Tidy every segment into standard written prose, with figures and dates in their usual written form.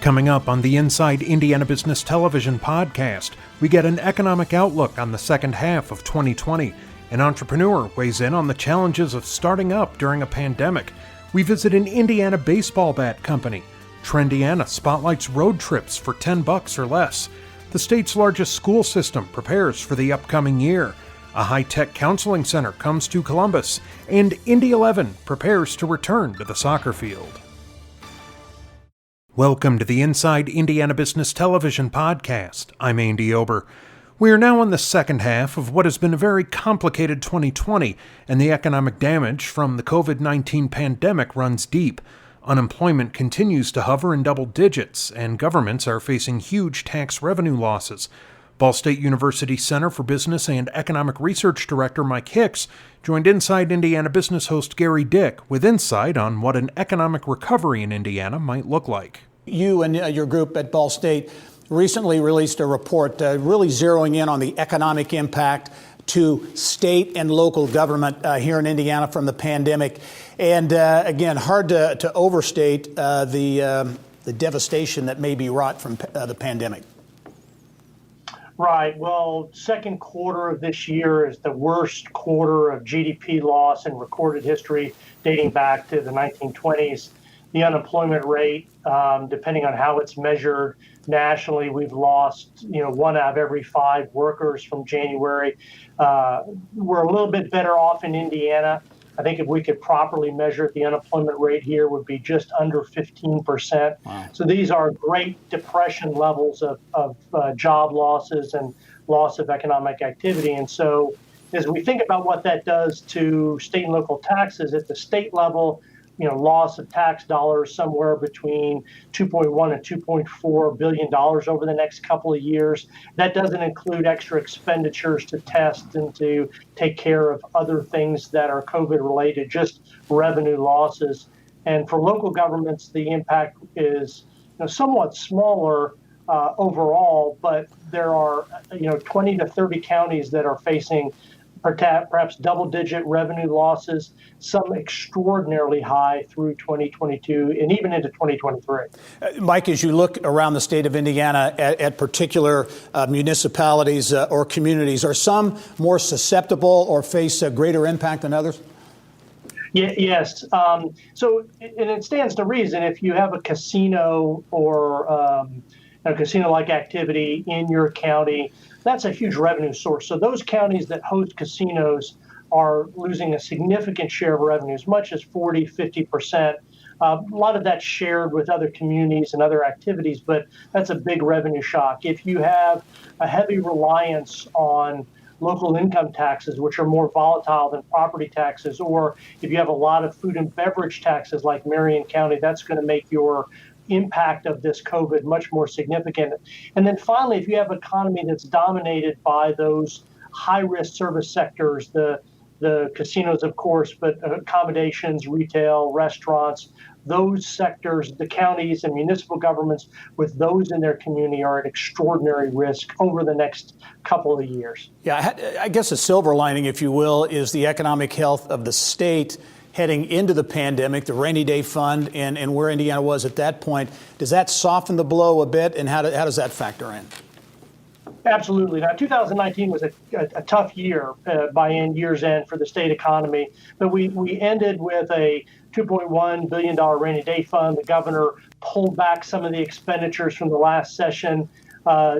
Coming up on the Inside Indiana Business Television podcast, we get an economic outlook on the second half of 2020. An entrepreneur weighs in on the challenges of starting up during a pandemic. We visit an Indiana baseball bat company. Trendiana spotlights road trips for $10 or less. The state's largest school system prepares for the upcoming year. A high-tech counseling center comes to Columbus, and Indy 11 prepares to return to the soccer field. Welcome to the Inside Indiana Business Television podcast. I'm Andy Ober. We are now in the second half of what has been a very complicated 2020, and the economic damage from the COVID-19 pandemic runs deep. Unemployment continues to hover in double digits, and governments are facing huge tax revenue losses. Ball State University Center for Business and Economic Research Director Mike Hicks joined Inside Indiana Business host Gary Dick with insight on what an economic recovery in Indiana might look like. You and your group at Ball State recently released a report really zeroing in on the economic impact to state and local government here in Indiana from the pandemic. And again, hard to overstate the devastation that may be wrought from the pandemic. Right. Well, second quarter of this year is the worst quarter of GDP loss in recorded history dating back to the 1920s. The unemployment rate, depending on how it's measured nationally, we've lost, one out of every 5 workers from January. We're a little bit better off in Indiana. I think if we could properly measure it, the unemployment rate here would be just under 15%. Wow. So these are Great Depression levels of job losses and loss of economic activity. And so as we think about what that does to state and local taxes at the state level, loss of tax dollars somewhere between $2.1 and $2.4 billion over the next couple of years. That doesn't include extra expenditures to test and to take care of other things that are COVID related, just revenue losses. And for local governments, the impact is somewhat smaller overall, but there are 20 to 30 counties that are facing perhaps double-digit revenue losses, some extraordinarily high through 2022 and even into 2023. Mike, as you look around the state of Indiana at particular municipalities or communities, are some more susceptible or face a greater impact than others? Yes. So it stands to reason if you have a casino or a casino-like activity in your county, that's a huge revenue source. So those counties that host casinos are losing a significant share of revenue, as much as 40, 50%. A lot of that's shared with other communities and other activities, but that's a big revenue shock. If you have a heavy reliance on local income taxes, which are more volatile than property taxes, or if you have a lot of food and beverage taxes like Marion County, that's going to make your impact of this COVID much more significant. And then finally, if you have an economy that's dominated by those high-risk service sectors, the casinos, of course, but accommodations, retail, restaurants, those sectors, the counties and municipal governments with those in their community are at extraordinary risk over the next couple of years. Yeah, I guess a silver lining, if you will, is the economic health of the state heading into the pandemic, the rainy day fund, and where Indiana was at that point. Does that soften the blow a bit, and how does that factor in? Absolutely. Now, 2019 was a tough year by year's end for the state economy, but we ended with a $2.1 billion rainy day fund. The governor pulled back some of the expenditures from the last session.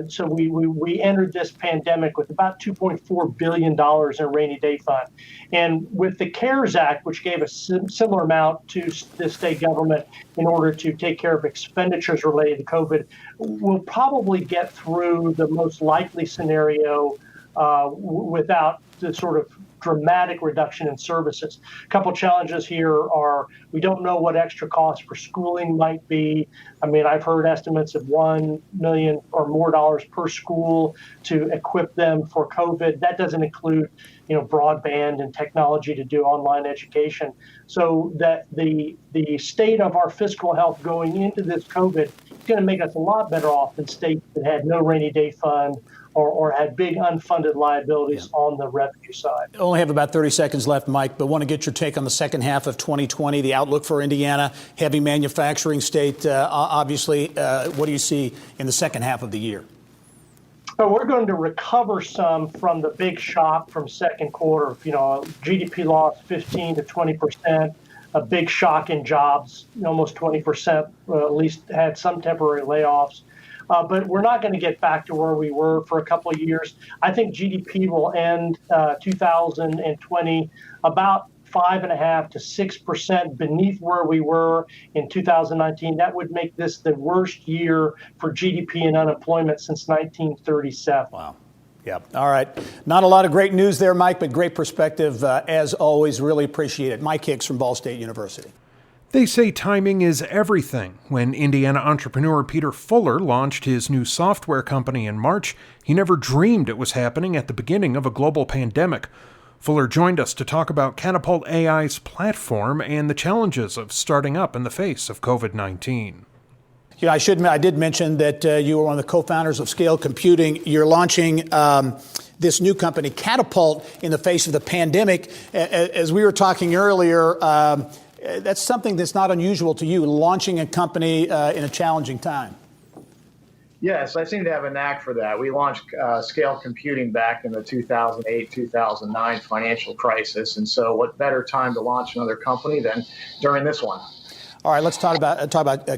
So we entered this pandemic with about $2.4 billion in rainy day fund. And with the CARES Act, which gave a similar amount to the state government in order to take care of expenditures related to COVID, we'll probably get through the most likely scenario without the sort of dramatic reduction in services. A couple challenges here are we don't know what extra costs for schooling might be. I mean, I've heard estimates of $1 million or more dollars per school to equip them for COVID. That doesn't include, broadband and technology to do online education. So that the state of our fiscal health going into this COVID going to make us a lot better off than states that had no rainy day fund or had big unfunded liabilities on the revenue side. I only have about 30 seconds left, Mike, but want to get your take on the second half of 2020, the outlook for Indiana, heavy manufacturing state, obviously. What do you see in the second half of the year? So we're going to recover some from the big shock from second quarter. GDP loss 15 to 20%, a big shock in jobs, almost 20%, at least had some temporary layoffs. But we're not going to get back to where we were for a couple of years. I think GDP will end 2020 about 5.5% to 6% beneath where we were in 2019. That would make this the worst year for GDP and unemployment since 1937. Wow. Yeah. All right. Not a lot of great news there, Mike, but great perspective as always. Really appreciate it. Mike Hicks from Ball State University. They say timing is everything. When Indiana entrepreneur Peter Fuller launched his new software company in March, he never dreamed it was happening at the beginning of a global pandemic. Fuller joined us to talk about Catapult AI's platform and the challenges of starting up in the face of COVID-19. Yeah, I did mention that you were one of the co-founders of Scale Computing. You're launching this new company, Catapult, in the face of the pandemic. As we were talking earlier, that's something that's not unusual to you, launching a company in a challenging time. Yes, I seem to have a knack for that. We launched Scale Computing back in the 2008-2009 financial crisis. And so what better time to launch another company than during this one? All right, let's talk about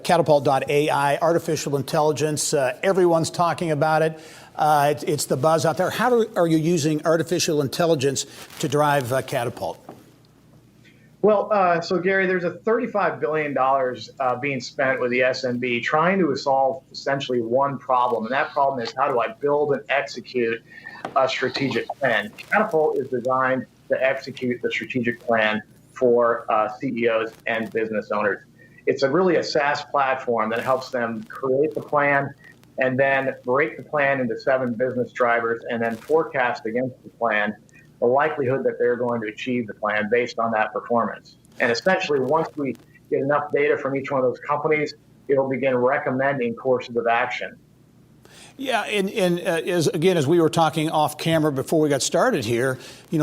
Catapult.ai, artificial intelligence. Everyone's talking about it. It's the buzz out there. How are you using artificial intelligence to drive Catapult? Well, so Gary, there's a $35 billion being spent with the SMB trying to solve essentially one problem. And that problem is, how do I build and execute a strategic plan? Catapult is designed to execute the strategic plan for CEOs and business owners. It's really a SaaS platform that helps them create the plan and then break the plan into 7 business drivers and then forecast against the plan the likelihood that they're going to achieve the plan based on that performance. And essentially, once we get enough data from each one of those companies, it'll begin recommending courses of action. Yeah, and as we were talking off camera before we got started here,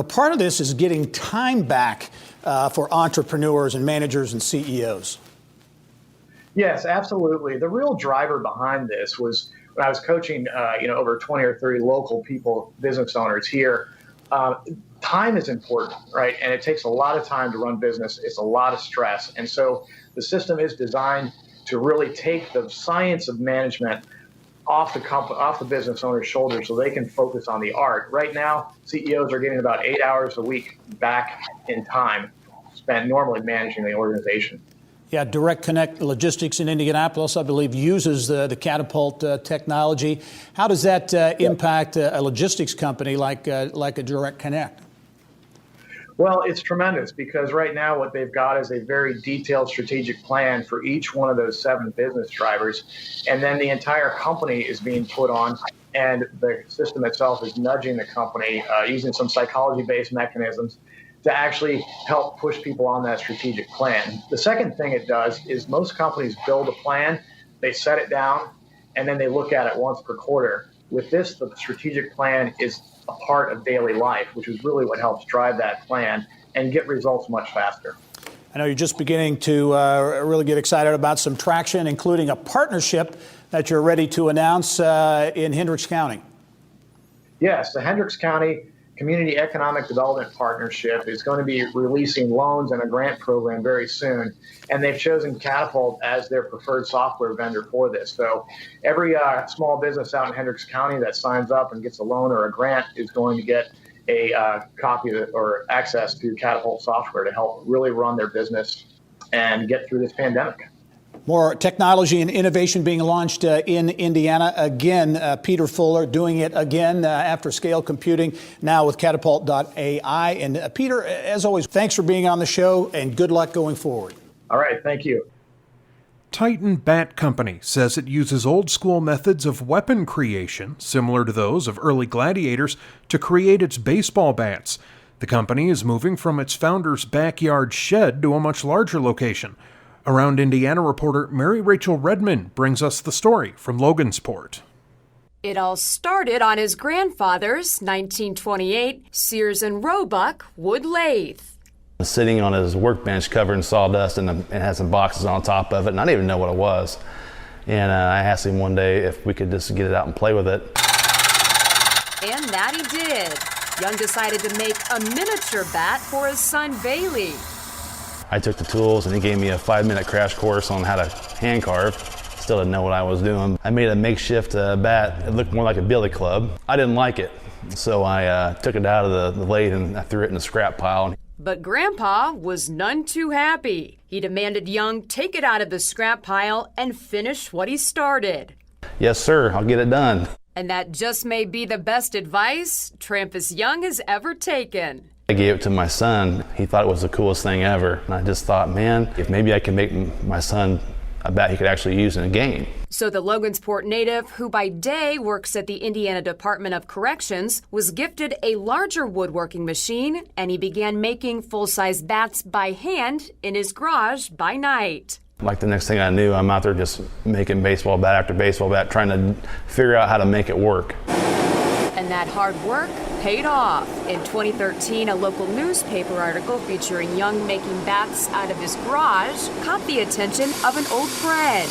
part of this is getting time back for entrepreneurs and managers and CEOs. Yes, absolutely. The real driver behind this was when I was coaching, over 20 or 30 local people, business owners here. Time is important, right? And it takes a lot of time to run business. It's a lot of stress. And so the system is designed to really take the science of management off the business owner's shoulders so they can focus on the art. Right now, CEOs are getting about 8 hours a week back in time spent normally managing the organization. Yeah, Direct Connect Logistics in Indianapolis, I believe, uses the Catapult technology. How does that impact a logistics company like a Direct Connect? Well, it's tremendous because right now what they've got is a very detailed strategic plan for each one of those 7 business drivers. And then the entire company is being put on, and the system itself is nudging the company using some psychology-based mechanisms to actually help push people on that strategic plan. The second thing it does is most companies build a plan, they set it down, and then they look at it once per quarter. With this, the strategic plan is a part of daily life, which is really what helps drive that plan and get results much faster. I know you're just beginning to really get excited about some traction, including a partnership that you're ready to announce in Hendricks County. Yes, the Hendricks County Community Economic Development Partnership is going to be releasing loans and a grant program very soon. And they've chosen Catapult as their preferred software vendor for this. So every small business out in Hendricks County that signs up and gets a loan or a grant is going to get a copy or access to Catapult software to help really run their business and get through this pandemic. More technology and innovation being launched in Indiana. Again, Peter Fuller doing it again after Scale Computing, now with Catapult.ai. And Peter, as always, thanks for being on the show and good luck going forward. All right. Thank you. Titan Bat Company says it uses old-school methods of weapon creation, similar to those of early gladiators, to create its baseball bats. The company is moving from its founder's backyard shed to a much larger location. Around Indiana reporter Mary Rachel Redmond brings us the story from Logansport. It all started on his grandfather's 1928 Sears and Roebuck wood lathe. Sitting on his workbench covered in sawdust and it had some boxes on top of it, and I didn't even know what it was. And I asked him one day if we could just get it out and play with it. And that he did. Young decided to make a miniature bat for his son Bailey. I took the tools and he gave me a 5-minute crash course on how to hand carve. Still didn't know what I was doing. I made a makeshift bat. It looked more like a billy club. I didn't like it, so I took it out of the lathe and I threw it in the scrap pile. But Grandpa was none too happy. He demanded Young take it out of the scrap pile and finish what he started. Yes, sir, I'll get it done. And that just may be the best advice Trampus Young has ever taken. I gave it to my son. He thought it was the coolest thing ever. And I just thought, man, if maybe I can make my son a bat he could actually use in a game. So the Logansport native, who by day works at the Indiana Department of Corrections, was gifted a larger woodworking machine, and he began making full-size bats by hand in his garage by night. Like the next thing I knew, I'm out there just making baseball bat after baseball bat, trying to figure out how to make it work. And that hard work paid off. In 2013, a local newspaper article featuring Young making bats out of his garage caught the attention of an old friend.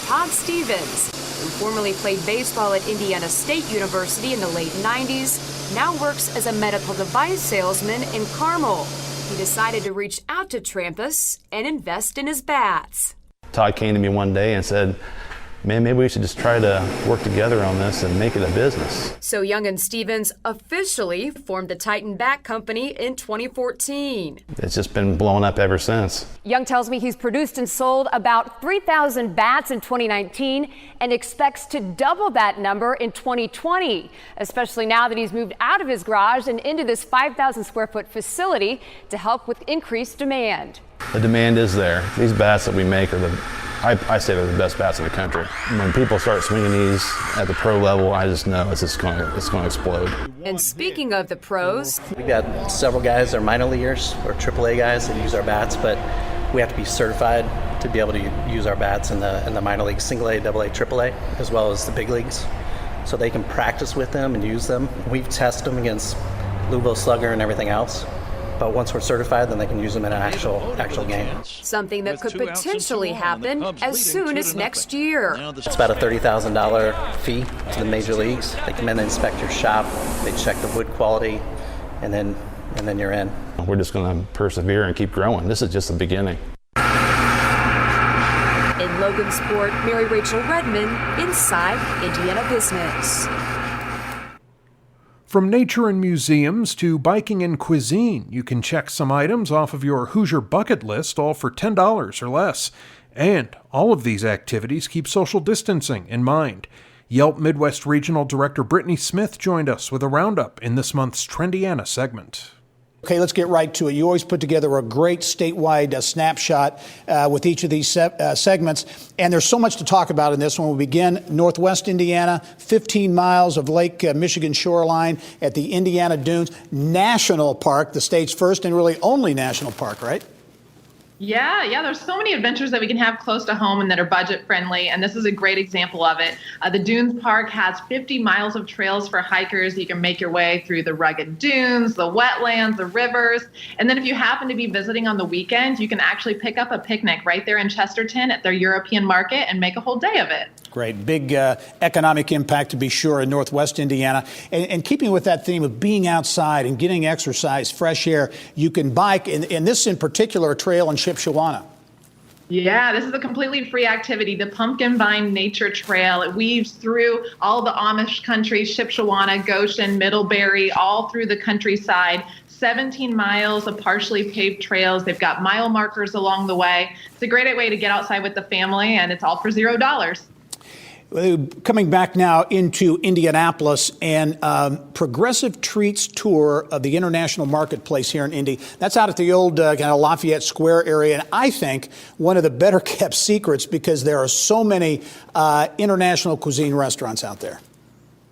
Todd Stevens, who formerly played baseball at Indiana State University in the late 90s, now works as a medical device salesman in Carmel. He decided to reach out to Trampus and invest in his bats. Todd came to me one day and said, man, maybe we should just try to work together on this and make it a business. So Young and Stevens officially formed the Titan Bat Company in 2014. It's just been blowing up ever since. Young tells me he's produced and sold about 3,000 bats in 2019 and expects to double that number in 2020, especially now that he's moved out of his garage and into this 5,000 square foot facility to help with increased demand. The demand is there. These bats that we make are I say they're the best bats in the country. When people start swinging these at the pro level, I just know it's going to explode. And speaking of the pros, we've got several guys that are minor leaguers or AAA guys that use our bats, but we have to be certified to be able to use our bats in the minor leagues, single A, double A, AAA, as well as the big leagues, so they can practice with them and use them. We've tested them against Louisville Slugger and everything else. But once we're certified, then they can use them in an actual game. Something that could potentially happen as soon as next year. It's about a $30,000 fee to the major leagues. They come in and inspect your shop, they check the wood quality, and then you're in. We're just going to persevere and keep growing. This is just the beginning. In Logansport, Mary Rachel Redmond, Inside Indiana Business. From nature and museums to biking and cuisine, you can check some items off of your Hoosier bucket list, all for $10 or less. And all of these activities keep social distancing in mind. Yelp Midwest Regional Director Brittany Smith joined us with a roundup in this month's Trendiana segment. Okay, let's get right to it. You always put together a great statewide snapshot with each of these segments, and there's so much to talk about in this one. We begin Northwest Indiana, 15 miles of Lake Michigan shoreline at the Indiana Dunes National Park, the state's first and really only national park, right? Yeah, there's so many adventures that we can have close to home and that are budget friendly, and this is a great example of it. The Dunes Park has 50 miles of trails for hikers. You can make your way through the rugged dunes, the wetlands, the rivers, and then if you happen to be visiting on the weekend, you can actually pick up a picnic right there in Chesterton at their European market and make a whole day of it. Great. Big economic impact, to be sure, in Northwest Indiana. And keeping with that theme of being outside and getting exercise, fresh air, you can bike, in this in particular, a trail in Shipshewana. Yeah, this is a completely free activity. The Pumpkin Vine Nature Trail, it weaves through all the Amish country, Shipshewana, Goshen, Middlebury, all through the countryside. 17 miles of partially paved trails. They've got mile markers along the way. It's a great way to get outside with the family, and it's all for $0. Coming back now into Indianapolis, and Progressive Treats tour of the International Marketplace here in Indy. That's out at the old kind of Lafayette Square area, and I think one of the better kept secrets because there are so many international cuisine restaurants out there.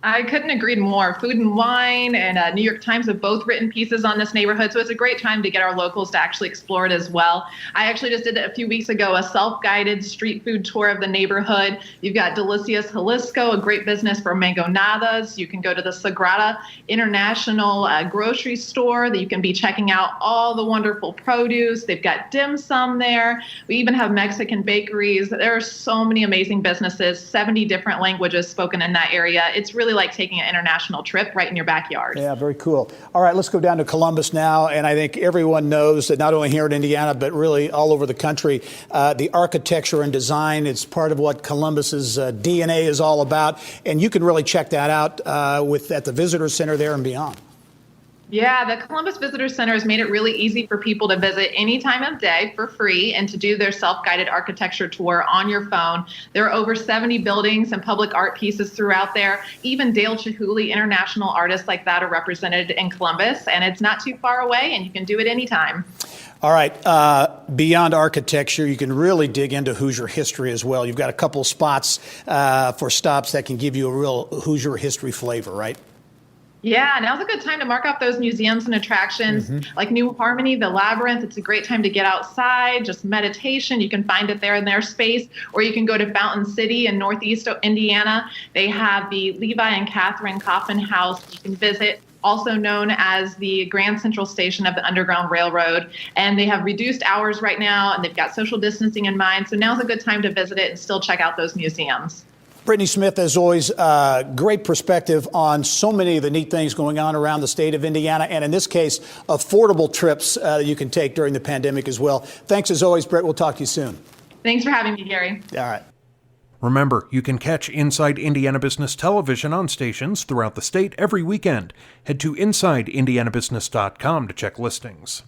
I couldn't agree more. Food and Wine and New York Times have both written pieces on this neighborhood, so it's a great time to get our locals to actually explore it as well. I actually just did a few weeks ago a self-guided street food tour of the neighborhood. You've got Delicious Jalisco, a great business for mangonadas. You can go to the Sagrada International grocery store that you can be checking out all the wonderful produce. They've got dim sum there. We even have Mexican bakeries. There are so many amazing businesses, 70 different languages spoken in that area. It's really like taking an international trip right in your backyard. Yeah, very cool. All right, let's go down to Columbus now. And I think everyone knows that not only here in Indiana, but really all over the country, the architecture and design is part of what Columbus's DNA is all about. And you can really check that out at the Visitor Center there and beyond. Yeah, the Columbus Visitor Center has made it really easy for people to visit any time of day for free and to do their self-guided architecture tour on your phone. There are over 70 buildings and public art pieces throughout there. Even Dale Chihuly, international artists like that, are represented in Columbus, and it's not too far away, and you can do it anytime. All right. Beyond architecture, you can really dig into Hoosier history as well. You've got a couple spots for stops that can give you a real Hoosier history flavor, right? Yeah, now's a good time to mark off those museums and attractions like New Harmony, the Labyrinth. It's a great time to get outside, just meditation. You can find it there in their space, or you can go to Fountain City in Northeast Indiana. They have the Levi and Catherine Coffin House you can visit, also known as the Grand Central Station of the Underground Railroad. And they have reduced hours right now, and they've got social distancing in mind. So now's a good time to visit it and still check out those museums. Brittany Smith, as always, great perspective on so many of the neat things going on around the state of Indiana, and in this case, affordable trips that you can take during the pandemic as well. Thanks as always, Britt. We'll talk to you soon. Thanks for having me, Gary. All right. Remember, you can catch Inside Indiana Business Television on stations throughout the state every weekend. Head to InsideIndianaBusiness.com to check listings.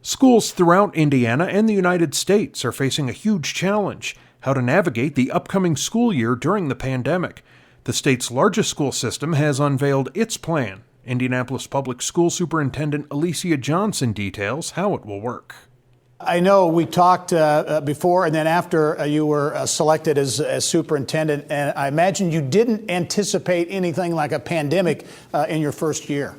Schools throughout Indiana and the United States are facing a huge challenge: how to navigate the upcoming school year during the pandemic. The state's largest school system has unveiled its plan. Indianapolis Public School Superintendent Alicia Johnson details how it will work. I know we talked before and then after you were selected as superintendent, and I imagine you didn't anticipate anything like a pandemic in your first year.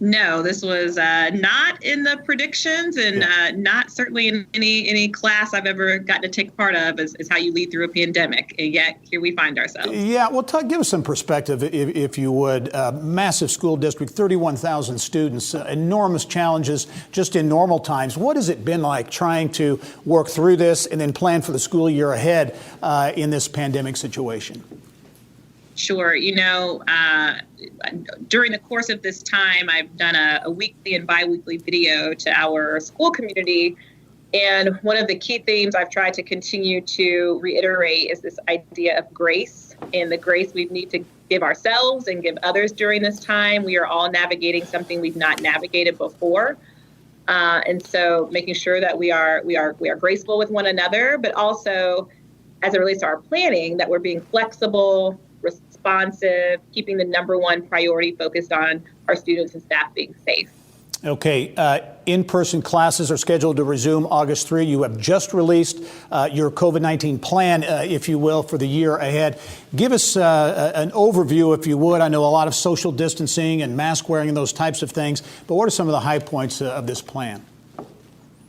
No, this was not in the predictions, and not certainly in any class I've ever gotten to take part of is how you lead through a pandemic. And yet here we find ourselves. Yeah, well, give us some perspective, if you would. Massive school district, 31,000 students, enormous challenges just in normal times. What has it been like trying to work through this and then plan for the school year ahead in this pandemic situation? Sure. During the course of this time, I've done a weekly and biweekly video to our school community. And one of the key themes I've tried to continue to reiterate is this idea of grace, and the grace we need to give ourselves and give others during this time. We are all navigating something we've not navigated before. And so making sure that we are graceful with one another, but also as it relates to our planning, that we're being flexible, responsive, keeping the number one priority focused on our students and staff being safe. Okay, in-person classes are scheduled to resume August 3. You have just released your COVID-19 plan, if you will, for the year ahead. Give us an overview, if you would. I know a lot of social distancing and mask wearing and those types of things, but what are some of the high points of this plan?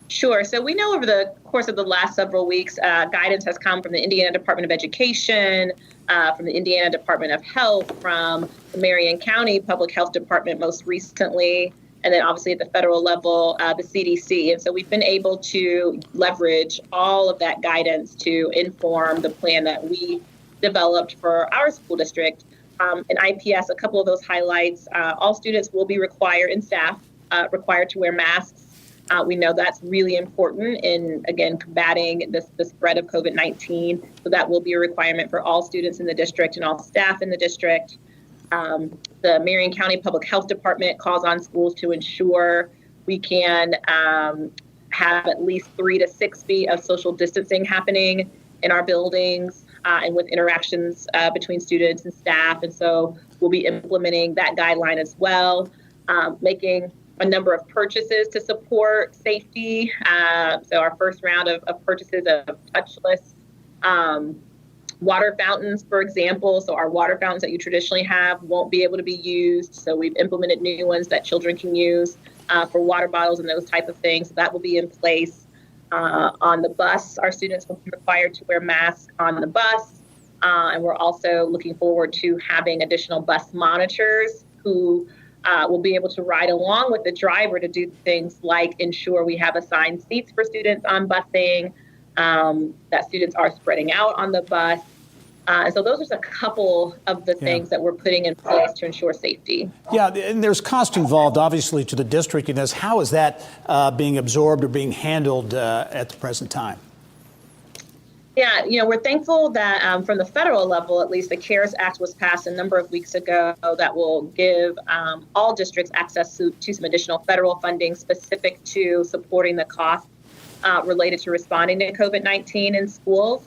Sure. So we know over the course of the last several weeks, guidance has come from the Indiana Department of Education, from the Indiana Department of Health, from the Marion County Public Health Department most recently, and then obviously at the federal level, the CDC. And so we've been able to leverage all of that guidance to inform the plan that we developed for our school district. In IPS, a couple of those highlights: all students will be required, and staff required to wear masks. We know that's really important in, again, combating the spread of COVID-19. So that will be a requirement for all students in the district and all staff in the district. The Marion County Public Health Department calls on schools to ensure we can have at least 3 to 6 feet of social distancing happening in our buildings and with interactions between students and staff. And so we'll be implementing that guideline as well, making a number of purchases to support safety. So our first round of purchases of touchless Water fountains, for example, so our water fountains that you traditionally have won't be able to be used. So we've implemented new ones that children can use for water bottles and those type of things. So that will be in place. On the bus, our students will be required to wear masks on the bus. And we're also looking forward to having additional bus monitors who will be able to ride along with the driver to do things like ensure we have assigned seats for students on busing, that students are spreading out on the bus. And so those are just a couple of the things that we're putting in place to ensure safety. Yeah, and there's cost involved, obviously, to the district in this. How is that being absorbed or being handled at the present time? Yeah, we're thankful that from the federal level, at least, the CARES Act was passed a number of weeks ago that will give all districts access to some additional federal funding specific to supporting the costs related to responding to COVID-19 in schools.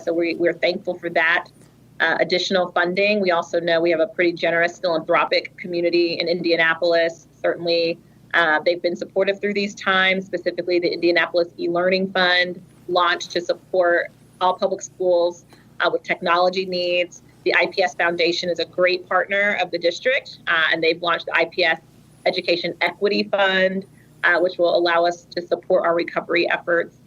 So we're thankful for that additional funding. We also know we have a pretty generous philanthropic community in Indianapolis. Certainly, they've been supportive through these times, specifically the Indianapolis e-learning fund launched to support all public schools with technology needs. The IPS Foundation is a great partner of the district, and they've launched the IPS Education Equity Fund, which will allow us to support our recovery efforts.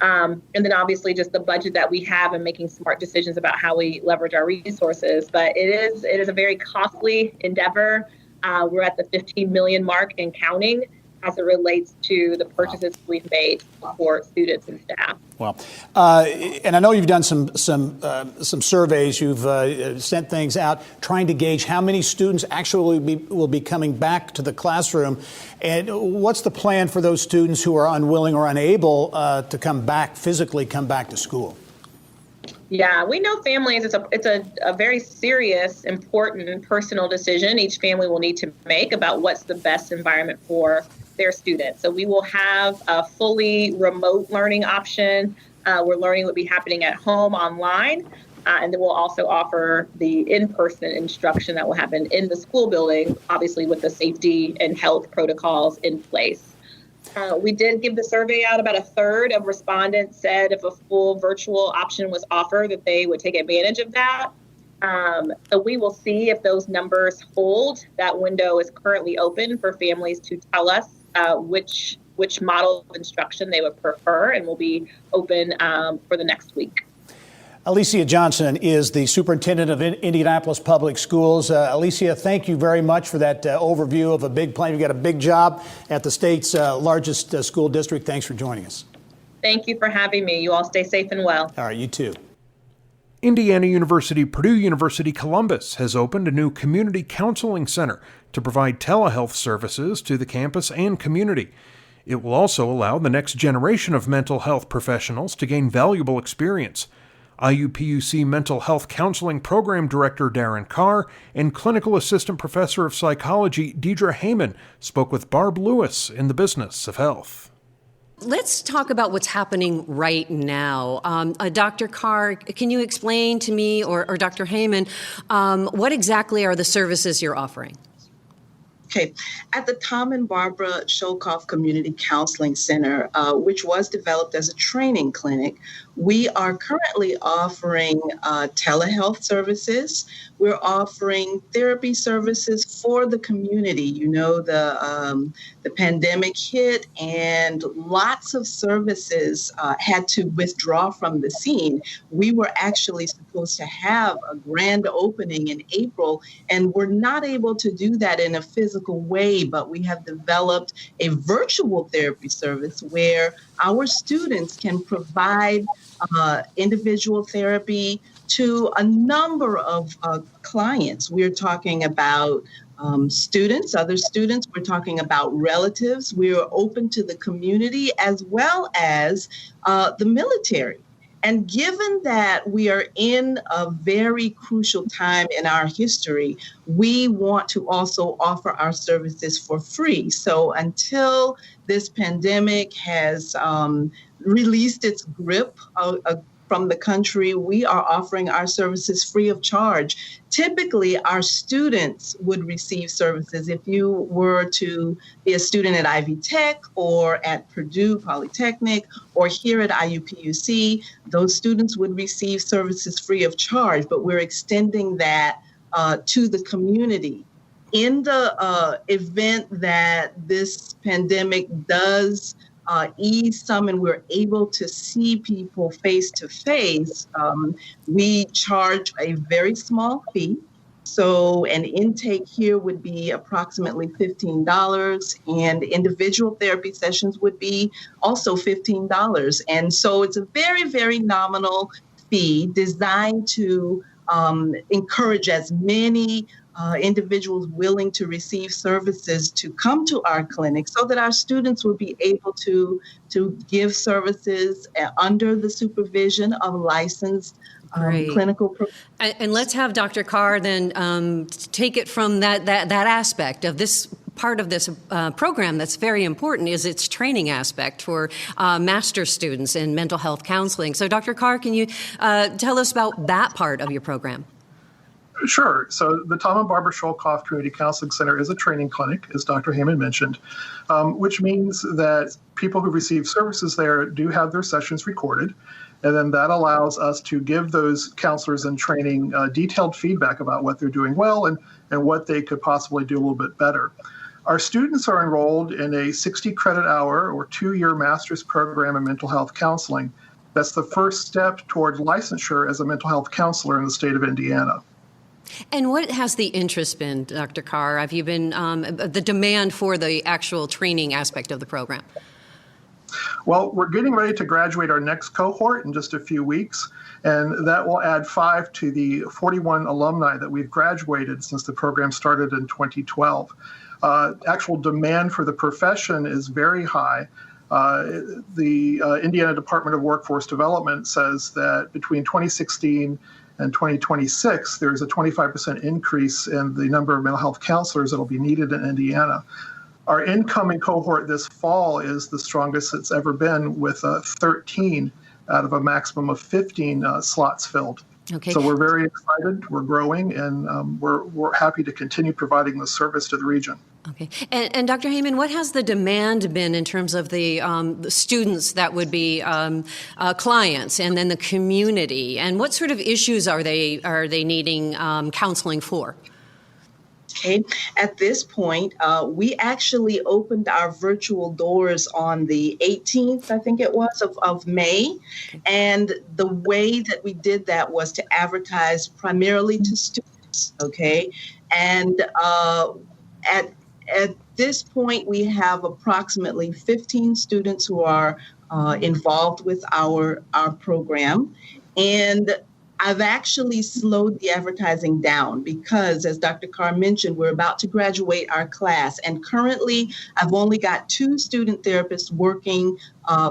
And then obviously just the budget that we have and making smart decisions about how we leverage our resources. But it is a very costly endeavor. We're at the 15 million mark and counting as it relates to the purchases we've made for students and staff. Well, and I know you've done some surveys. You've sent things out trying to gauge how many students actually will be coming back to the classroom. And what's the plan for those students who are unwilling or unable to physically come back to school? Yeah, we know families, it's a very serious, important, and personal decision each family will need to make about what's the best environment for their students. So we will have a fully remote learning option where learning would be happening at home online. And then we'll also offer the in-person instruction that will happen in the school building, obviously with the safety and health protocols in place. We did give the survey out. About a third of respondents said if a full virtual option was offered, that they would take advantage of that. So we will see if those numbers hold. That window is currently open for families to tell us which model of instruction they would prefer, and will be open for the next week. Alicia Johnson is the superintendent of Indianapolis Public Schools. Alicia, thank you very much for that overview of a big plan. You've got a big job at the state's largest school district. Thanks for joining us. Thank you for having me. You all stay safe and well. All right, you too. Indiana University, Purdue University Columbus has opened a new community counseling center to provide telehealth services to the campus and community. It will also allow the next generation of mental health professionals to gain valuable experience. IUPUC Mental Health Counseling Program Director Darren Carr and Clinical Assistant Professor of Psychology Deidre Heyman spoke with Barb Lewis in the Business of Health. Let's talk about what's happening right now. Dr. Carr, can you explain to me, or Dr. Heyman, what exactly are the services you're offering? Okay. At the Tom and Barbara Sholkoff Community Counseling Center, which was developed as a training clinic, we are currently offering telehealth services. We're offering therapy services for the community. You know, the pandemic hit and lots of services had to withdraw from the scene. We were actually supposed to have a grand opening in April, and we're not able to do that in a physical way, but we have developed a virtual therapy service where our students can provide individual therapy to a number of clients. We're talking about students, other students. We're talking about relatives. We are open to the community as well as the military. And given that we are in a very crucial time in our history, we want to also offer our services for free. So until this pandemic has released its grip from the country, we are offering our services free of charge. Typically, our students would receive services. If you were to be a student at Ivy Tech or at Purdue Polytechnic or here at IUPUC, those students would receive services free of charge, but we're extending that to the community. In the event that this pandemic does ease some and we're able to see people face to face, we charge a very small fee. So an intake here would be approximately $15, and individual therapy sessions would be also $15. And so it's a very, very nominal fee designed to encourage as many individuals willing to receive services to come to our clinic so that our students will be able to give services under the supervision of licensed clinical. And let's have Dr. Carr then take it from that aspect of this. Part of this program that's very important is its training aspect for master's students in mental health counseling. So, Dr. Carr, can you tell us about that part of your program? Sure. So the Tom and Barbara Sholkoff Community Counseling Center is a training clinic, as Dr. Heyman mentioned, which means that people who receive services there do have their sessions recorded. And then that allows us to give those counselors in training detailed feedback about what they're doing well and what they could possibly do a little bit better. Our students are enrolled in a 60 credit hour or 2-year master's program in mental health counseling. That's the first step toward licensure as a mental health counselor in the state of Indiana. And what has the interest been, Dr. Carr? Have you been the demand for the actual training aspect of the program? Well, we're getting ready to graduate our next cohort in just a few weeks, and that will add 5 to the 41 alumni that we've graduated since the program started in 2012. Actual demand for the profession is very high. The Indiana Department of Workforce Development says that between 2016 and 2026, there's a 25% increase in the number of mental health counselors that will be needed in Indiana. Our incoming cohort this fall is the strongest it's ever been, with 13 out of a maximum of 15 slots filled. Okay. So we're very excited, we're growing, and we're happy to continue providing the service to the region. Okay. And Dr. Heyman, what has the demand been in terms of the students that would be clients, and then the community? And what sort of issues are they needing counseling for? Okay. At this point, we actually opened our virtual doors on the 18th, I think it was, of May. And the way that we did that was to advertise primarily to students. Okay. And at this point, we have approximately 15 students who are involved with our program. And I've actually slowed the advertising down because, as Dr. Carr mentioned, we're about to graduate our class. And currently, I've only got 2 student therapists working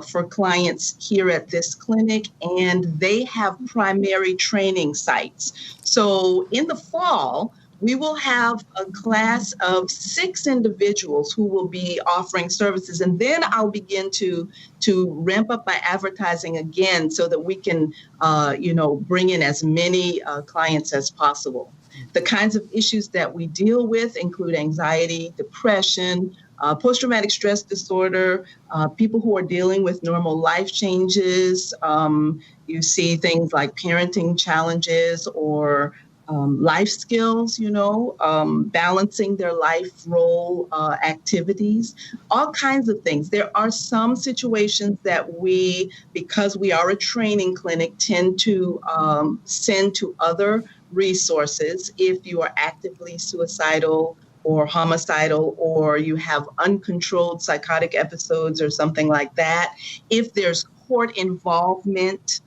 for clients here at this clinic, and they have primary training sites. So in the fall, we will have a class of 6 individuals who will be offering services. And then I'll begin to ramp up my advertising again so that we can, bring in as many clients as possible. The kinds of issues that we deal with include anxiety, depression, post-traumatic stress disorder, people who are dealing with normal life changes. You see things like parenting challenges or life skills, balancing their life role activities, all kinds of things. There are some situations that we, because we are a training clinic, tend to send to other resources if you are actively suicidal or homicidal, or you have uncontrolled psychotic episodes or something like that. If there's court involvement,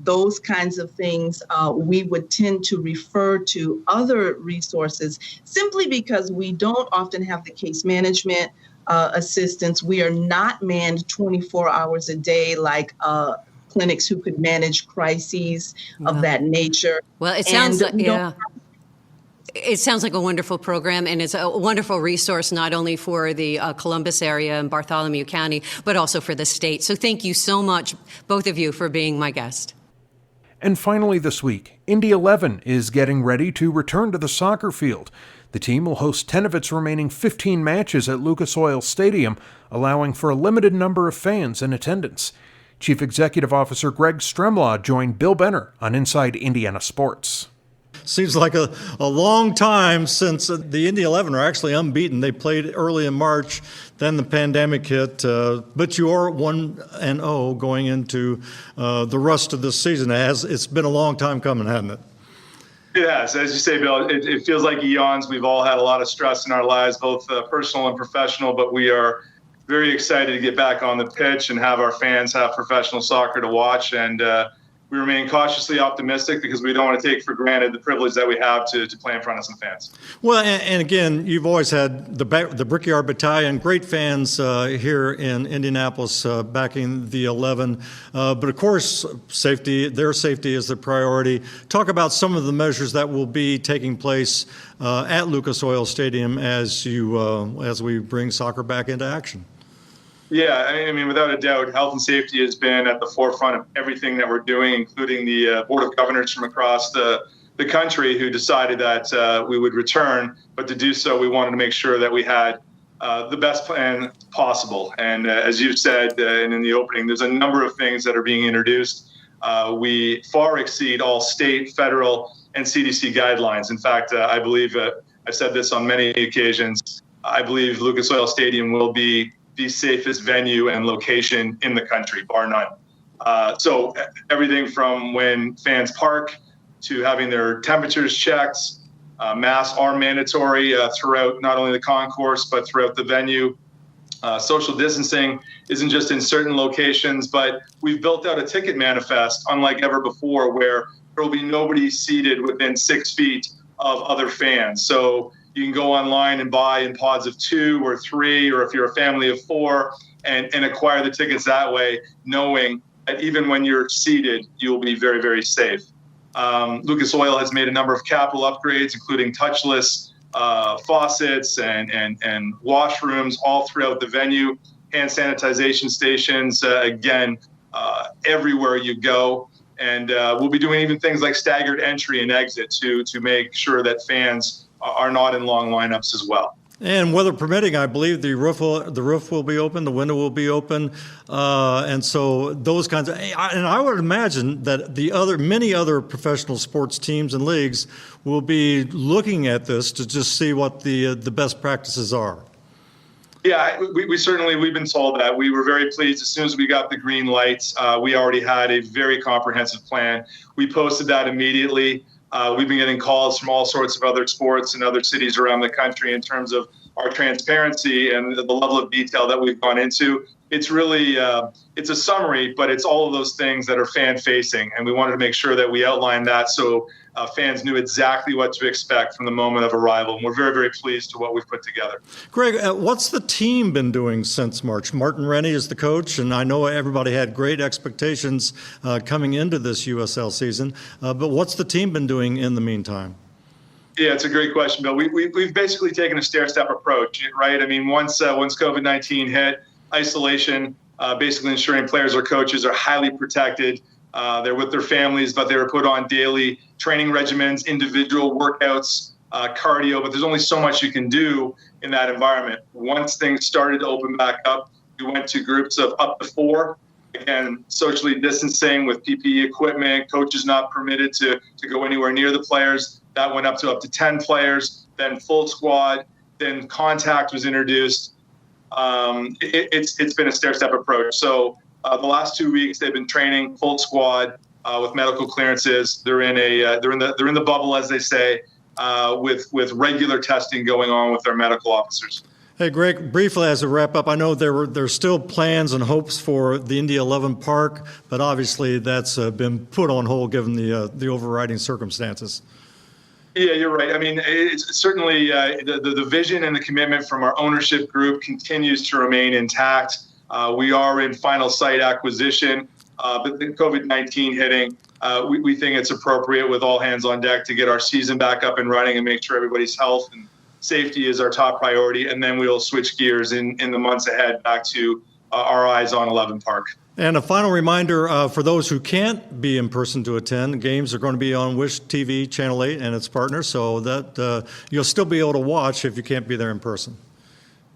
those kinds of things, we would tend to refer to other resources simply because we don't often have the case management assistance. We are not manned 24 hours a day like clinics who could manage crises of that nature. Well, it sounds like, It sounds like a wonderful program, and it's a wonderful resource not only for the Columbus area and Bartholomew County, but also for the state. So thank you so much, both of you, for being my guest. And finally this week, Indy 11 is getting ready to return to the soccer field. The team will host 10 of its remaining 15 matches at Lucas Oil Stadium, allowing for a limited number of fans in attendance. Chief Executive Officer Greg Stremlaw joined Bill Benner on Inside Indiana Sports. Seems like a long time since the Indy 11 are actually unbeaten. They played early in March, then the pandemic hit, but you are 1-0 going into the rest of this season. It's been a long time coming, hasn't it? Yes, as you say, Bill, it feels like eons. We've all had a lot of stress in our lives, both personal and professional, but we are very excited to get back on the pitch and have our fans have professional soccer to watch. And we remain cautiously optimistic because we don't want to take for granted the privilege that we have to play in front of some fans. Well, and again, you've always had the Brickyard Battalion, great fans here in Indianapolis backing the 11. But of course, their safety is the priority. Talk about some of the measures that will be taking place at Lucas Oil Stadium as we bring soccer back into action. Yeah, I mean, without a doubt, health and safety has been at the forefront of everything that we're doing, including the Board of Governors from across the country who decided that we would return. But to do so, we wanted to make sure that we had the best plan possible. And as you said, and in the opening, there's a number of things that are being introduced. We far exceed all state, federal, and CDC guidelines. In fact, I believe, I've said this on many occasions, I believe Lucas Oil Stadium will be the safest venue and location in the country, bar none. So everything from when fans park to having their temperatures checked, masks are mandatory throughout not only the concourse, but throughout the venue. Social distancing isn't just in certain locations, but we've built out a ticket manifest, unlike ever before, where there will be nobody seated within 6 feet of other fans. So you can go online and buy in pods of 2 or 3, or if you're a family of 4, and acquire the tickets that way, knowing that even when you're seated, you'll be very, very safe. Lucas Oil has made a number of capital upgrades, including touchless faucets and washrooms all throughout the venue, hand sanitization stations, everywhere you go. And we'll be doing even things like staggered entry and exit to make sure that fans are not in long lineups as well. And weather permitting, I believe the roof will be open, the window will be open, and so those kinds of. And I would imagine that many other professional sports teams and leagues will be looking at this to just see what the best practices are. Yeah, we've been told that. We were very pleased as soon as we got the green lights. We already had a very comprehensive plan. We posted that immediately. We've been getting calls from all sorts of other sports and other cities around the country in terms of our transparency and the level of detail that we've gone into. It's really, it's a summary, but it's all of those things that are fan facing. And we wanted to make sure that we outlined that so fans knew exactly what to expect from the moment of arrival. And we're very, very pleased to what we've put together. Greg, what's the team been doing since March? Martin Rennie is the coach, and I know everybody had great expectations coming into this USL season. But what's the team been doing in the meantime? Yeah, it's a great question, Bill. We've basically taken a stair-step approach, right? I mean, once COVID-19 hit, isolation, basically ensuring players or coaches are highly protected. They're with their families, but they were put on daily training regimens, individual workouts, cardio, but there's only so much you can do in that environment. Once things started to open back up, we went to groups of up to 4. Again, socially distancing with PPE equipment, coaches not permitted to go anywhere near the players. That went up to 10 players, then full squad, then contact was introduced. It's been a stair-step approach. So the last 2 weeks they've been training full squad with medical clearances. They're in the bubble, as they say, with regular testing going on with their medical officers. Hey, Greg, briefly as a wrap-up, I know there's still plans and hopes for the Indy 11 Park, but obviously that's been put on hold given the overriding circumstances. Yeah, you're right. I mean, it's certainly the vision and the commitment from our ownership group continues to remain intact. We are in final site acquisition, but the COVID-19 hitting, we think it's appropriate with all hands on deck to get our season back up and running and make sure everybody's health and safety is our top priority. And then we'll switch gears in the months ahead back to our eyes on 11 Park. And a final reminder for those who can't be in person to attend, games are going to be on Wish TV, Channel 8, and its partners, so that you'll still be able to watch if you can't be there in person.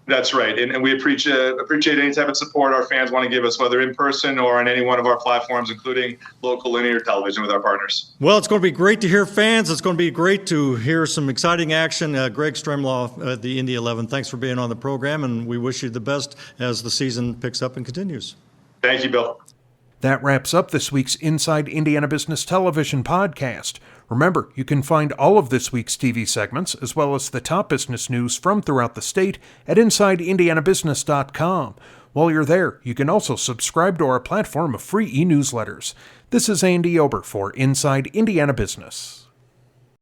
That's right. And we appreciate any type of support our fans want to give us, whether in person or on any one of our platforms, including local linear television with our partners. Well, it's going to be great to hear fans. It's going to be great to hear some exciting action. Greg Stremlaw at the Indy 11, thanks for being on the program, and we wish you the best as the season picks up and continues. Thank you, Bill. That wraps up this week's Inside Indiana Business Television podcast. Remember, you can find all of this week's TV segments, as well as the top business news from throughout the state, at InsideIndianaBusiness.com. While you're there, you can also subscribe to our platform of free e-newsletters. This is Andy Ober for Inside Indiana Business.